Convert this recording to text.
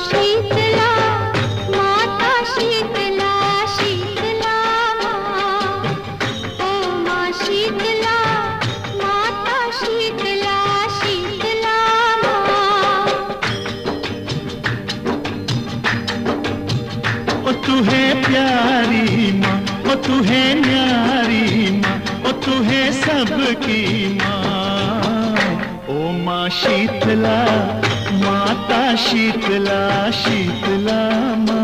शीतला माता शीतला शीतला माँ ओ माँ शीतला माता शीतला शीतला माँ। ओ तू है प्यारी माँ, ओ तू है न्यारी माँ, ओ तू है सबकी माँ। ओ माँ शीतला माता शीतला शीतला माँ।